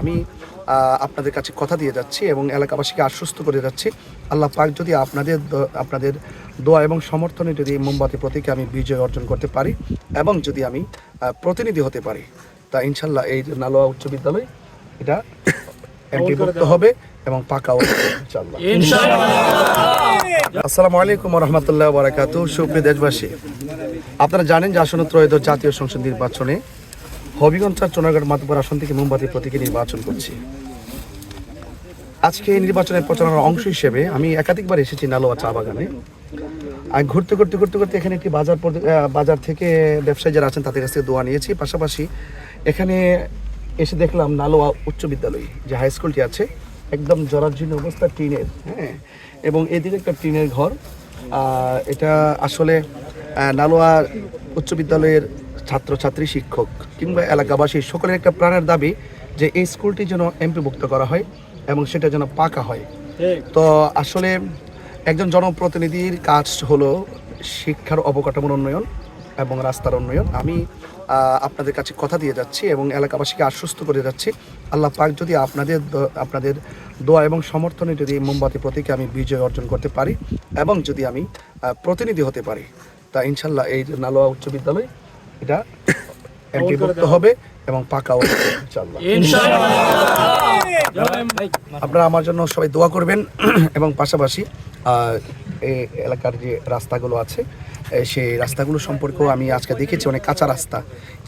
আমি আপনাদের কাছে কথা দিয়ে যাচ্ছি এবং এলাকাবাসীকে আশ্বস্ত করে যাচ্ছি, আল্লাহ পাক যদি আপনাদের দোয়া এবং সমর্থনে যদি এই মোমবাতি প্রতীকে আমি বিজয় অর্জন করতে পারি এবং যদি আমি প্রতিনিধি হতে পারি, তা ইনশাল্লাহ এই নালোয়া উচ্চ বিদ্যালয় এটা এমপিভুক্ত হবে এবং পাকা হবে ইনশাল্লাহ। আসসালামু আলাইকুম ওয়া রাহমাতুল্লাহি ওয়া বারাকাতুহু। সুপ্রিয় দেশবাসী, আপনারা জানেন যে আসন্ন ত্রয়োদশ জাতীয় সংসদ নির্বাচনে হবিগঞ্জ আর চুনারগড় মাতবর আসন থেকে মোমবাতি প্রতীকে নির্বাচন করছি। আজকে এই নির্বাচনের প্রচারণার অংশ হিসেবে আমি একাধিকবার এসেছি নালোয়া চা বাগানে। আর ঘুরতে এখানে একটি বাজার থেকে ব্যবসায়ী যারা আছেন তাদের কাছ থেকে দোয়া নিয়েছি। পাশাপাশি এখানে এসে দেখলাম নালোয়া উচ্চ বিদ্যালয় যে হাই স্কুলটি আছে একদম জরাজীর্ণ অবস্থা, টিনের, হ্যাঁ, এবং এদিকে একটা টিনের ঘর। এটা আসলে নালোয়া উচ্চ বিদ্যালয়ের ছাত্রছাত্রী, শিক্ষক কিংবা এলাকাবাসী সকলের একটা প্রাণের দাবি যে এই স্কুলটি যেন এমপিভুক্ত করা হয় এবং সেটা যেন পাকা হয়। তো আসলে একজন জনপ্রতিনিধির কাজ হলো শিক্ষার অবকাঠামোর উন্নয়ন এবং রাস্তার উন্নয়ন। আমি আপনাদের কাছে কথা দিয়ে যাচ্ছি এবং এলাকাবাসীকে আশ্বস্ত করে যাচ্ছি, আল্লাহ পাক যদি আপনাদের দোয়া এবং সমর্থনে যদি মোমবাতি প্রতীকে আমি বিজয় অর্জন করতে পারি এবং যদি আমি প্রতিনিধি হতে পারি, তা ইনশাল্লাহ এই নালোয়া উচ্চ বিদ্যালয় এটা এমপিভুক্ত হবে এবং পাকা হবে ইনশাল্লাহ। আপনারা আমার জন্য সবাই দোয়া করবেন এবং পাশাপাশি এই এলাকার যে রাস্তাগুলো আছে সেই রাস্তাগুলো সম্পর্কেও আমি আজকে দেখেছি অনেক কাঁচা রাস্তা।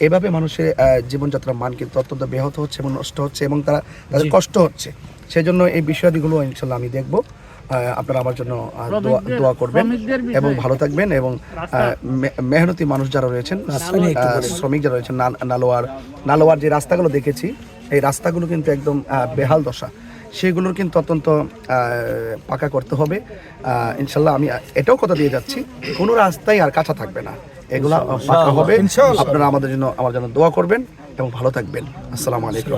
এভাবে মানুষের জীবনযাত্রার মান কিন্তু অত্যন্ত ব্যাহত হচ্ছে এবং নষ্ট হচ্ছে এবং তাদের কষ্ট হচ্ছে। সেই জন্য এই বিষয়াদিগুলো ইনশাল্লাহ আমি দেখব। আপনারা আমার জন্য দোয়া করবেন এবং ভালো থাকবেন এবং মেহনতি মানুষ যারা রয়েছেন, শ্রমিক যারা রয়েছেন, নালোয়ার যে রাস্তাগুলো দেখেছি এই রাস্তাগুলো কিন্তু একদম বেহাল দশা, সেগুলোর কিন্তু অত্যন্ত পাকা করতে হবে ইনশাল্লাহ। আমি এটাও কথা দিয়ে যাচ্ছি, কোনো রাস্তাই আর কাঁচা থাকবে না, এগুলা পাকা হবে। আপনারা আমার জন্য দোয়া করবেন এবং ভালো থাকবেন। আসসালামু আলাইকুম।